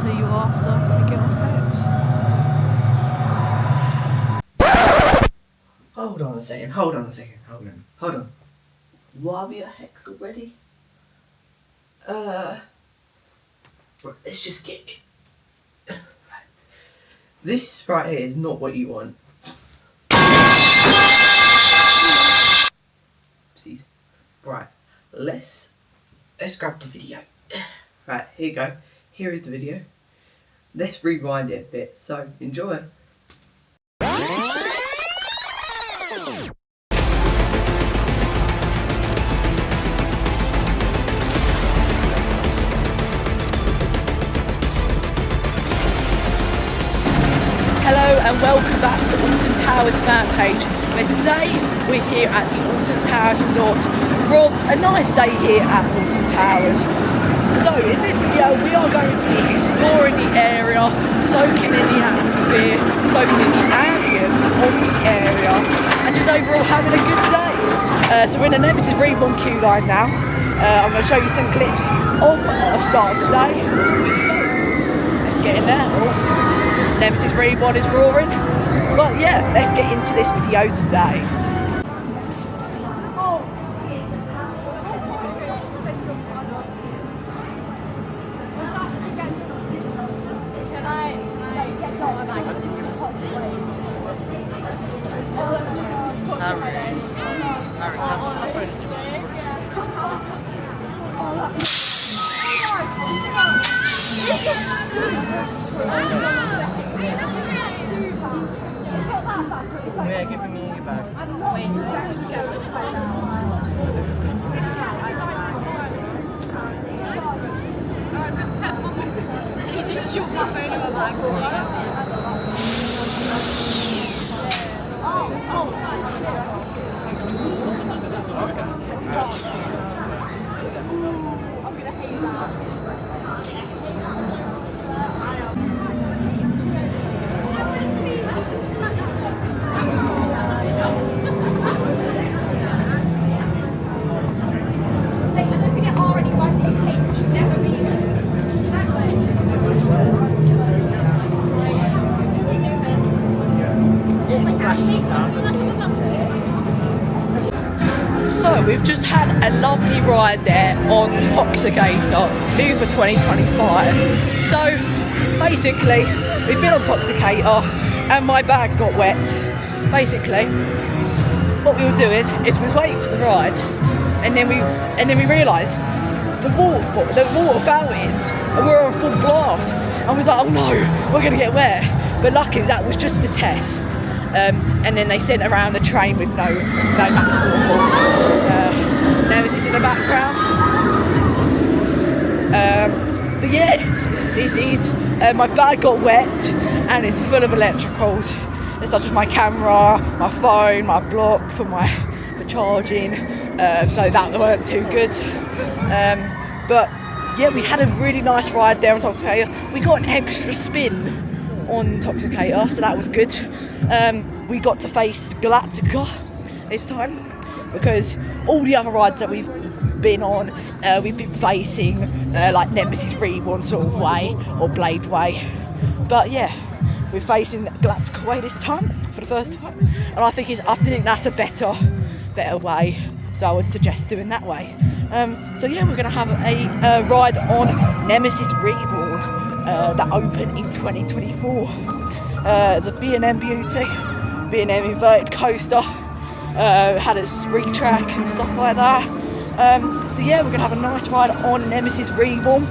see you after we get off Hex. Hold on a second. Hold on. Why are we at Hex already? Right, let's just get it. This right here is not what you want. See? Right, let's grab the video. Right, here you go. Here is the video. Let's rewind it a bit, so enjoy. Hello and welcome back to Alton Towers fan page, where today we're here at the Alton Towers Resort for a nice day here at Alton Towers. So in this video we are going to be exploring the area, soaking in the atmosphere, soaking in the ambience of the area, and just overall having a good day. So we're in the Nemesis Reborn queue line now. I'm going to show you some clips of the start of the day. So let's get in there. Nemesis Reborn is roaring. But yeah, let's get into this video today. Yeah, give me your bag. So we've just had a lovely ride there on Toxicator, new for 2025. So basically, we've been on Toxicator and my bag got wet. Basically, what we were doing is we were waiting for the ride, and then we realised the water fountains were on full blast, and we was like, oh no, we're gonna get wet. But luckily that was just a test. And then they sent around the train with no max waterfalls. Nemesis in the background. But yeah, my bag got wet and it's full of electricals, such as my camera, my phone, my block for charging. So that weren't too good. But yeah, we had a really nice ride there on Toxicator. We got an extra spin on Toxicator, so that was good. We got to face Galactica this time, because all the other rides that we've been on, we've been facing like Nemesis Reborn sort of way, or Blade way. But yeah, we're facing Galactica way this time for the first time, and I think that's a better way. So I would suggest doing that way. So yeah, we're going to have a ride on Nemesis Reborn that opened in 2024. The B&M Beauty, B&M inverted coaster, had its retrack and stuff like that. So yeah, we're going to have a nice ride on Nemesis Reborn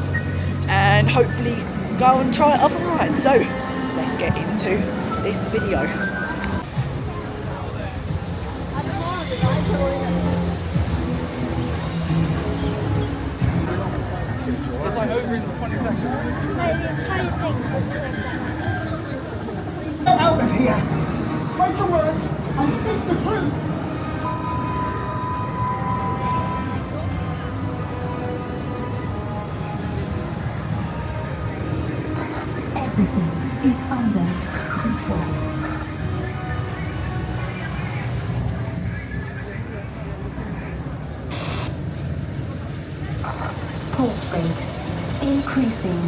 and hopefully go and try other rides. So let's get into this video. It's like over in 20 seconds. Get out of here! Spread the word and seek the truth! Everything is under control. Pulse rate increasing.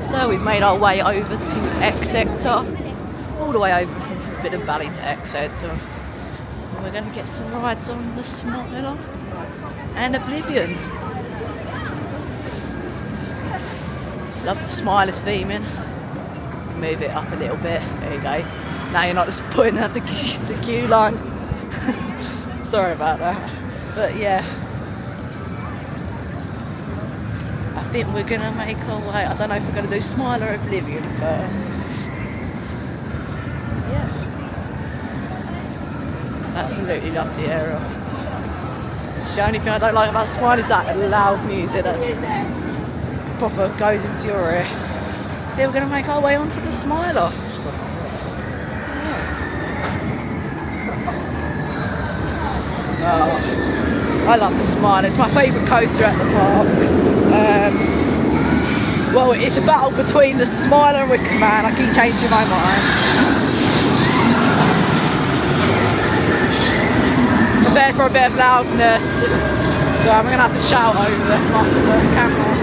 So we've made our way over to X Sector, all the way over from Forbidden Valley to X Sector. And we're going to get some rides on the Smiler and Oblivion. Love the Smiler's theming. Move it up a little bit. There you go. Now you're not just putting out the queue line. Sorry about that. But yeah. I think we're going to make our way. I don't know if we're going to do Smiler or Oblivion first. Yeah. Absolutely love the area. It's the only thing I don't like about Smiler is that loud music that proper goes into your ear. I think we're going to make our way onto the Smiler. Oh, I love the Smiler. It's my favourite coaster at the park. Well, it's a battle between the Smiler and Wicker Man. I keep changing my mind. Prepare for a bit of loudness, so I'm going to have to shout over the camera.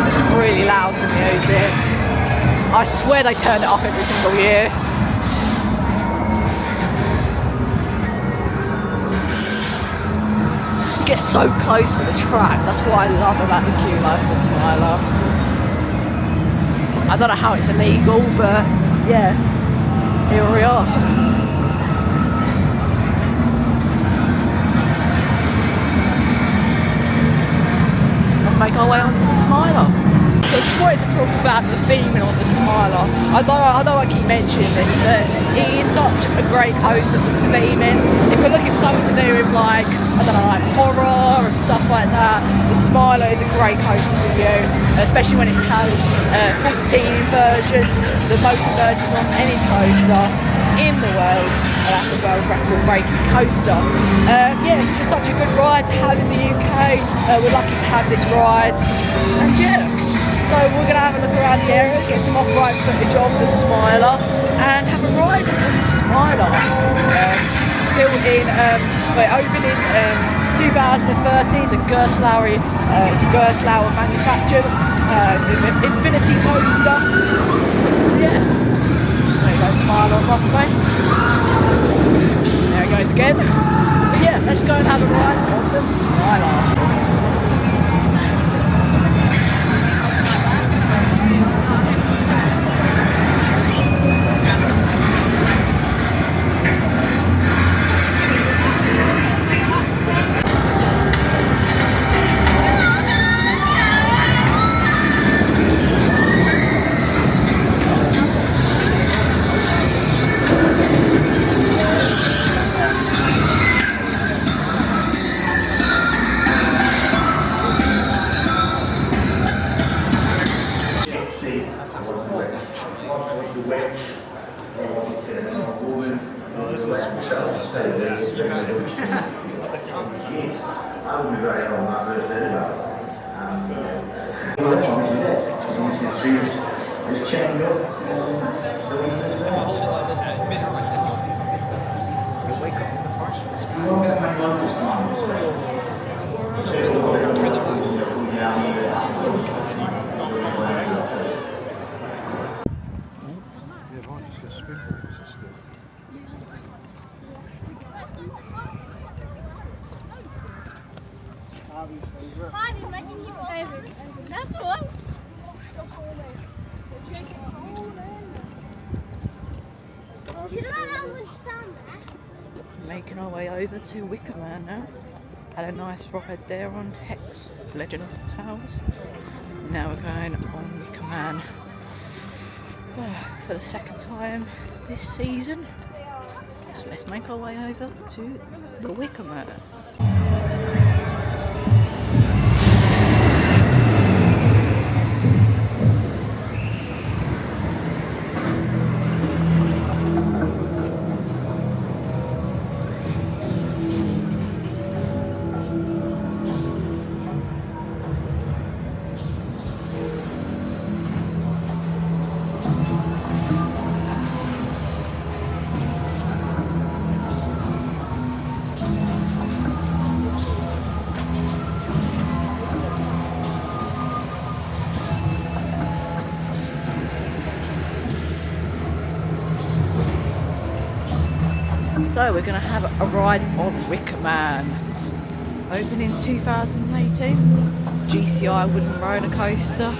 It's really loud, the music. I swear they turn it off every single year. Get so close to the track. That's what I love about the queue line for the Smiler. I don't know how it's illegal, but yeah, here we are. Let's make our way onto the Smiler. So I just wanted to talk about the theming on the Smiler. I know I keep mentioning this, but it is such a great coaster for theming. If we're looking for something to do with like, I don't know, like horror and stuff like that, the Smiler is a great coaster for you, especially when it has 14 inversions, the most inversions on any coaster in the world, and that's a world record breaking coaster. Yeah, it's just such a good ride to have in the UK. We're lucky to have this ride, and yeah. So we're going to have a look around the area, get some off-ride footage of the Smiler, and have a ride on the Smiler. Built in, opened in 2013. It's a Gerstlauer manufactured. It's an infinity coaster. Yeah. There you go, Smiler on the way. There it goes again. But yeah, let's go and have a ride on the Smiler. That's all right. Making our way over to Wicker Man now. Had a nice ride there on Hex, Legend of the Towers. Now we're going on Wicker Man for the second time this season. So let's make our way over to the Wicker Man. So we're going to have a ride on Wicker Man. Opening 2018. GCI wooden roller coaster.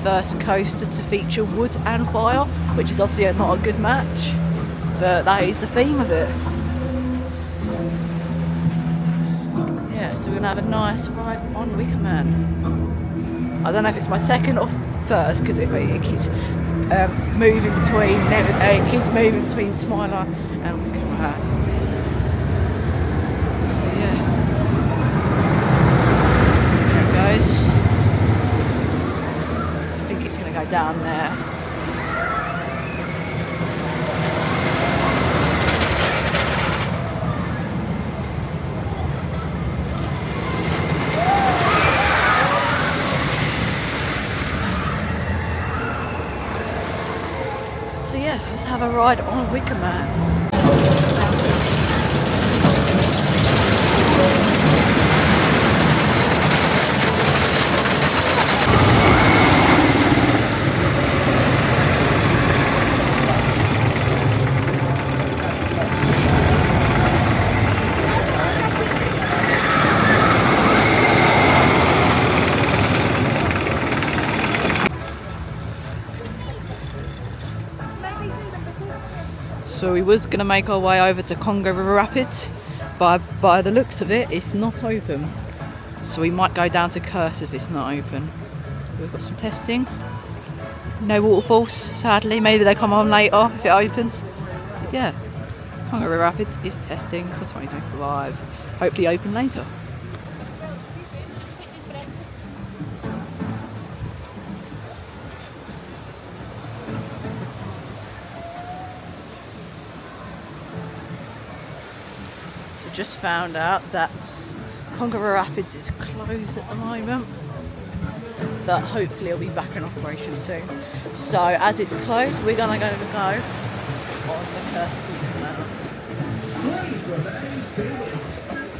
First coaster to feature wood and fire, which is obviously not a good match, but that is the theme of it. Yeah, so we're going to have a nice ride on Wicker Man. I don't know if it's my second or first because it keeps moving between Smiler and Wicker Man. So yeah, there it goes. I think it's going to go down there. So yeah, let's have a ride on Wicker Man. So we was going to make our way over to Congo River Rapids, but by the looks of it, it's not open. So we might go down to Curse if it's not open. We've got some testing. No waterfalls, sadly. Maybe they come on later if it opens. But yeah, Congo River Rapids is testing for 2025. Hopefully open later. Just found out that Congo River Rapids is closed at the moment, but hopefully it'll be back in operation soon. So as it's closed, we're gonna go on the Curse Manor.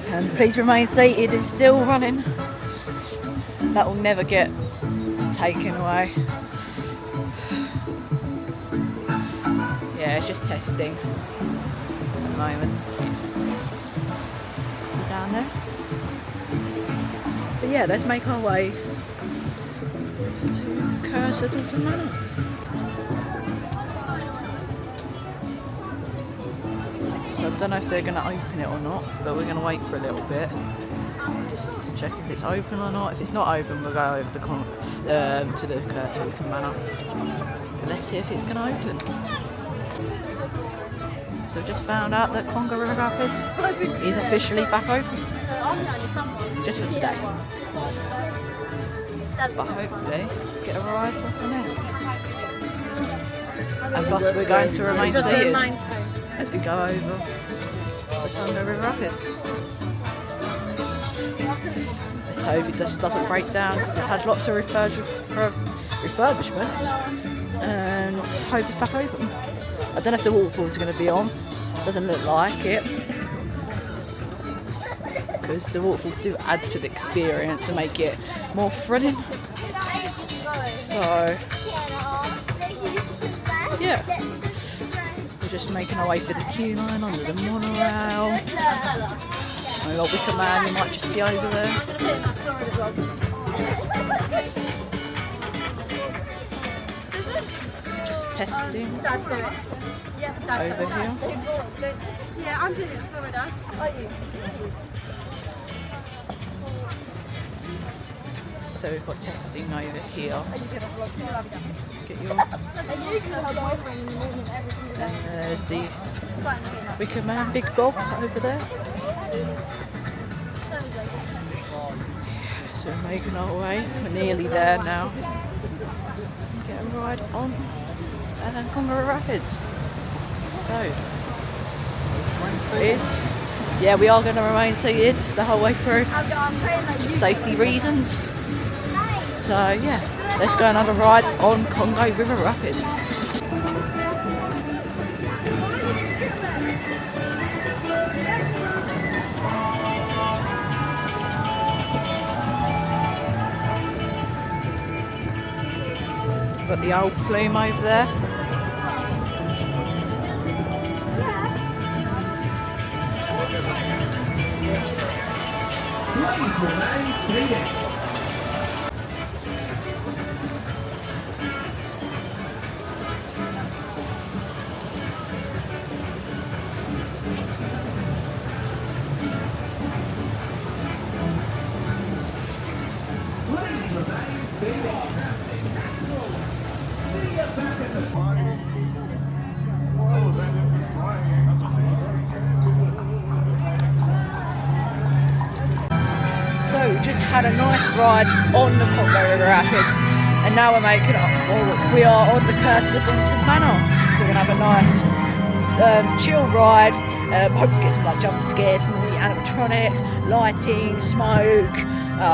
And please remain seated, it's still running. That will never get taken away. Yeah, it's just testing at the moment. Down there. But yeah, let's make our way to Curse Alton Manor. So I don't know if they're going to open it or not, but we're going to wait for a little bit just to check if it's open or not. If it's not open, we'll go over to the Curse Alton Manor. But let's see if it's going to open. So just found out that Congo River Rapids is officially back open. Just for today. But hopefully get a ride up in there. And plus we're going to remain seated as we go over the Congo River Rapids. Let's hope it just doesn't break down because it's had lots of refurbishments, and hope it's back open. I don't know if the waterfalls are going to be on. Doesn't look like it, because the waterfalls do add to the experience and make it more thrilling. So yeah, we're just making our way for the queue line under the monorail. My little Wicker Man you might just see over there. Just testing Dad do it. Yeah, Dad over here. Yeah, I'm doing it for Florida. Are you? So we've got testing over here. Are you gonna vlog? Get your. Are you gonna boyfriend in the morning every single day? There's the Wicker Man, Big Bob over there. So we're making our way. We're nearly there now. Get a ride on Congo Rapids. So, yeah, we are going to remain seated the whole way through. Just safety reasons. So yeah, let's go and have a ride on Congo River Rapids. Got the old flume over there. So we just had a nice ride on the Congo River Rapids, and now we're making up. Well, we are on the coast of Manor, so we're gonna have a nice chill ride. Hope to get some like jump scares from all the animatronics, lighting, smoke.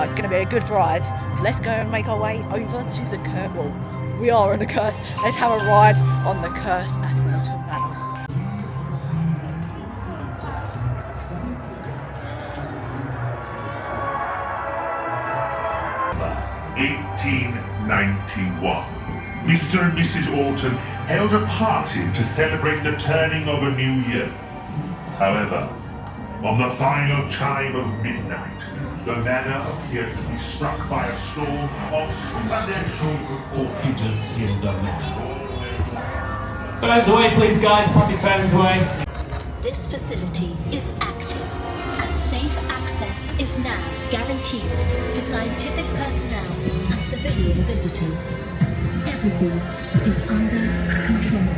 It's gonna be a good ride. So let's go and make our way over to the coast. Well, we are on the coast. Let's have a ride on the coast at Alton Manor. 1891. Mr. and Mrs. Alton held a party to celebrate the turning of a new year. However, on the final chime of midnight, the manor appeared to be struck by a storm of supernatural occupants in the manor. Phones away, please, guys. Pop your phones away. This facility is active, and safe access is now guaranteed for scientific personnel and civilian visitors. Everything is under control.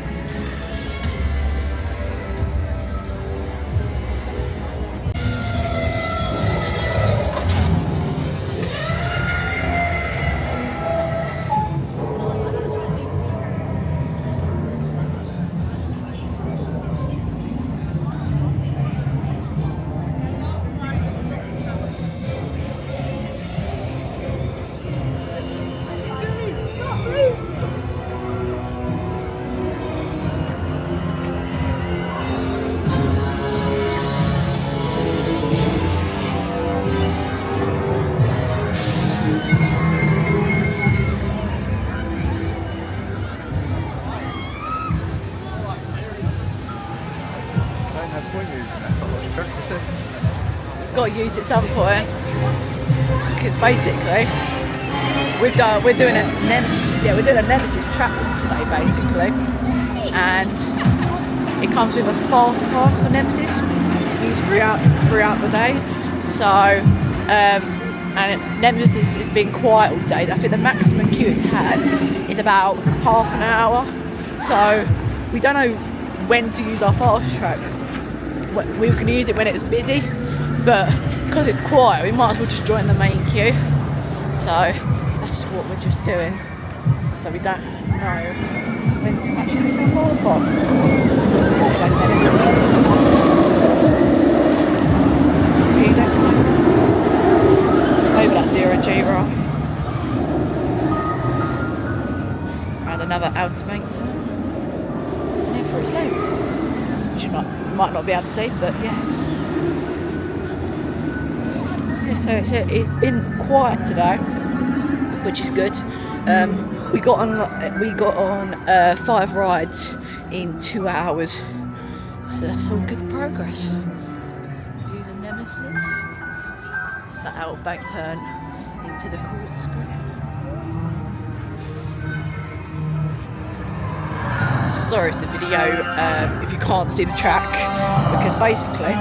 Got to use it at some point, because basically we're doing a Nemesis. Yeah, we're doing a Nemesis trap today, basically, and it comes with a fast pass for Nemesis. Used throughout the day. So, and Nemesis has been quiet all day. I think the maximum queue it's had is about half an hour. So we don't know when to use our fast track. We was going to use it when it was busy, but because it's quiet, we might as well just join the main queue. So that's what we're just doing. So we don't know when to actually use our fast pass. Over that 0G roll. And another outer bank turn. And then for its loop. Which you might not be able to see, but yeah. So it's been quiet today, which is good. We got on 5 rides in 2 hours, so that's all good progress. Views of Nemesis. It's that outback turn into the court square. sorry for the video if you can't see the track, because basically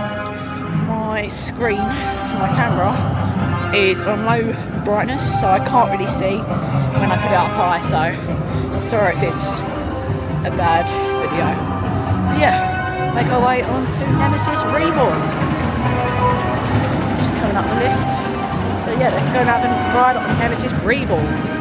my screen for my camera is on low brightness, so I can't really see when I put it up high, so sorry if it's a bad video. But yeah, make our way on to Nemesis Reborn. Just coming up the lift. But yeah, let's go and have a ride on Nemesis Reborn.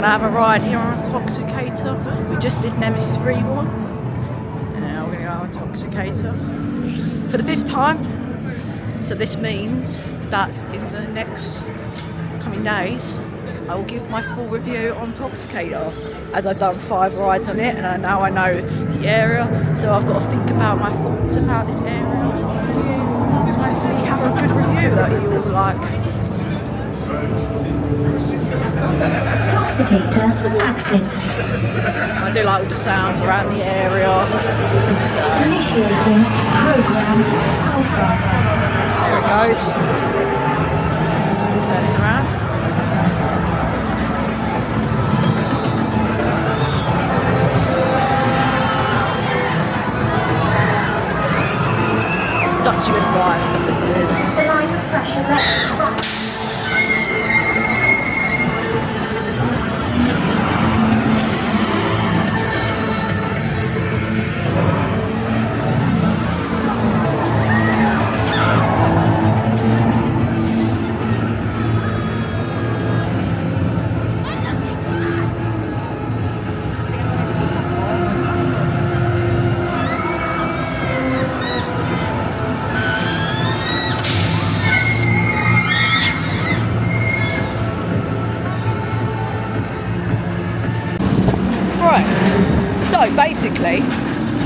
Have a ride here on Toxicator. We just did Nemesis Reborn, and now we're going to go on Toxicator for the 5th time. So this means that in the next coming days I will give my full review on Toxicator, as I've done 5 rides on it and now I know the area, so I've got to think about my thoughts about this area and hopefully have a good review that you will like. Toxicator active. I do like all the sounds around the area. Initiating program alpha. There it goes. Turn this around. Such a good ride. It is. Saline pressure level. So basically,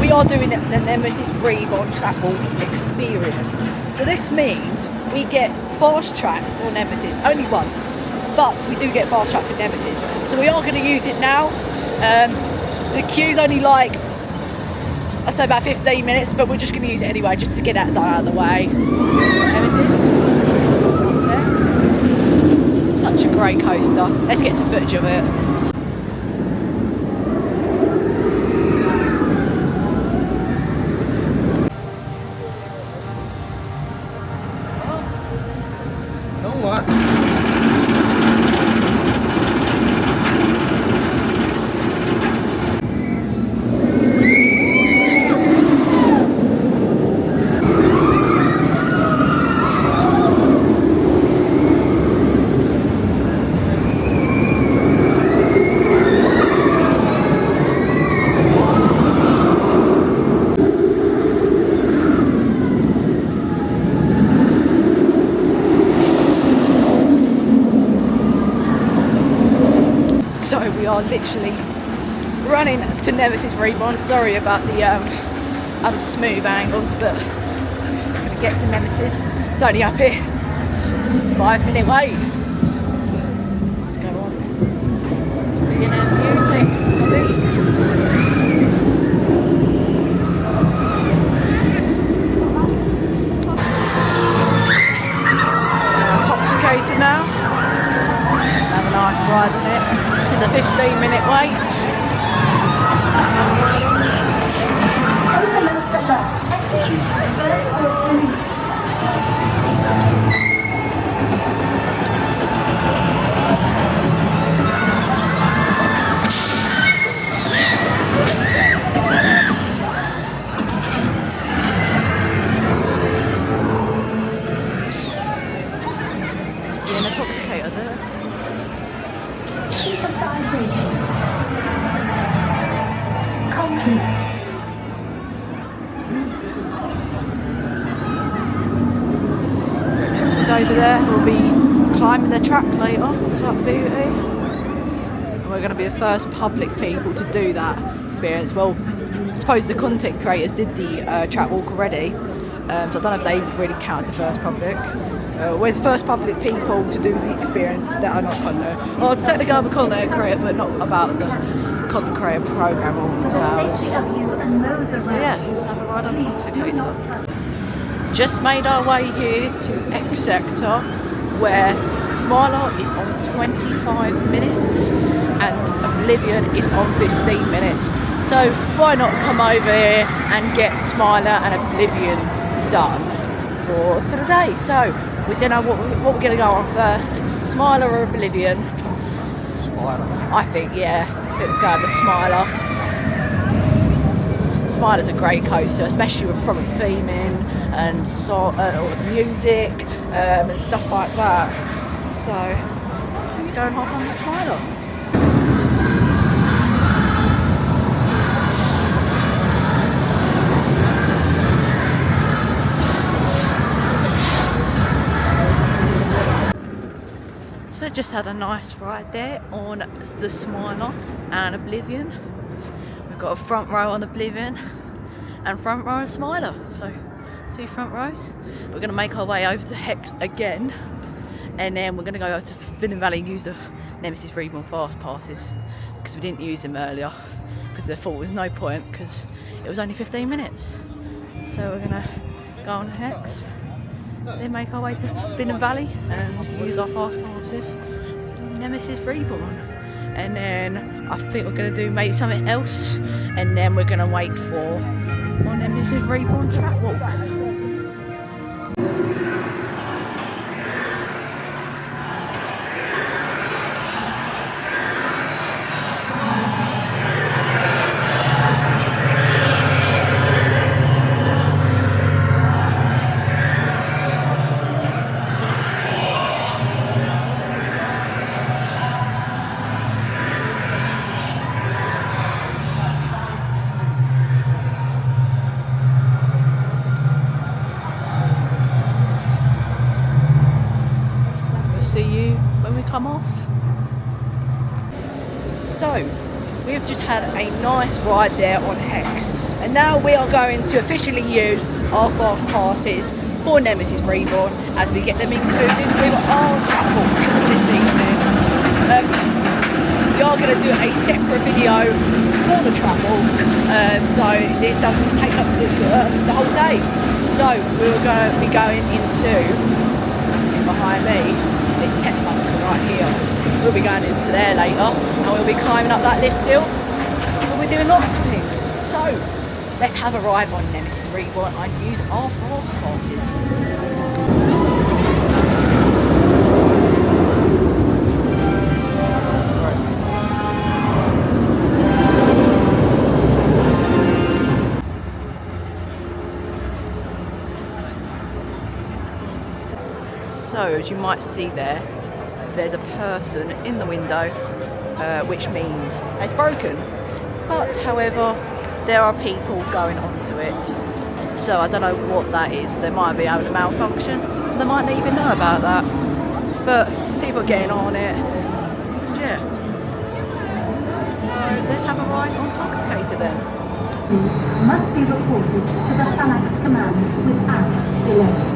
we are doing the Nemesis Reborn track walk experience. So this means we get fast track for Nemesis only once, but we do get fast track for Nemesis. So we are going to use it now. The queue's only like, I'd say about 15 minutes, but we're just going to use it anyway, just to get that out of the way. Nemesis. There. Such a great coaster. Let's get some footage of it. We are literally running to Nemesis Reborn. Sorry about the unsmooth angles, but I'm going to get to Nemesis. It's only up here. 5-minute wait. Let's go on. It's being a beauty, at least. 15-minute wait. Overload alert. Execute reverse force maneuver. Seeing a Toxicator there. Supersization. Complete. Nemesis over there. We'll be climbing the track later. What's up, beauty? And we're going to be the first public people to do that experience. Well, I suppose the content creators did the track walk already. So I don't know if they really count as the first public. We're the first public people to do the experience that are not content. Well, technically I'm a content creator, but not about the content creator program or For the towers. safety of you and those around. So yeah, let's have a ride on Please do Toxicator. not touch. Just made our way here to X Sector, where Smiler is on 25 minutes and Oblivion is on 15 minutes. So why not come over here and get Smiler and Oblivion done for the day? So we don't know what we're going to go on first, Smiler or Oblivion? Smiler. I think, yeah, let's go with the Smiler. Smiler's a great coaster, especially from its theming and all the music and stuff like that. So let's go and hop on the Smiler. So just had a nice ride there on the Smiler and Oblivion. We've got a front row on Oblivion and front row on Smiler. So 2 front rows. We're going to make our way over to Hex again, and then we're going to go over to Villain Valley and use the Nemesis Reborn fast passes, because we didn't use them earlier because they thought there was no point because it was only 15 minutes. So we're going to go on Hex, then make our way to Villain Valley and use our fast passes, Nemesis Reborn, and then I think we're going to do maybe something else, and then we're going to wait for our Nemesis Reborn track walk. Come off. So we've just had a nice ride there on Hex, and now we are going to officially use our fast passes for Nemesis Reborn as we get them included with our track walk this evening. We are going to do a separate video for the track walk, so this doesn't take up the whole day. So we're going to be going into, behind me, this tech bunker right here. We'll be going into there later, and we'll be climbing up that lift hill. We'll be doing lots of things. So let's have a ride on Nemesis Reborn and use our fast passes. So as you might see there, there's a person in the window, which means it's broken. But however, there are people going onto it. So I don't know what that is. They might be having a malfunction. They might not even know about that. But people are getting on it. Yeah. So let's have a ride on Toxicator then. These must be reported to the Phalanx Command without delay.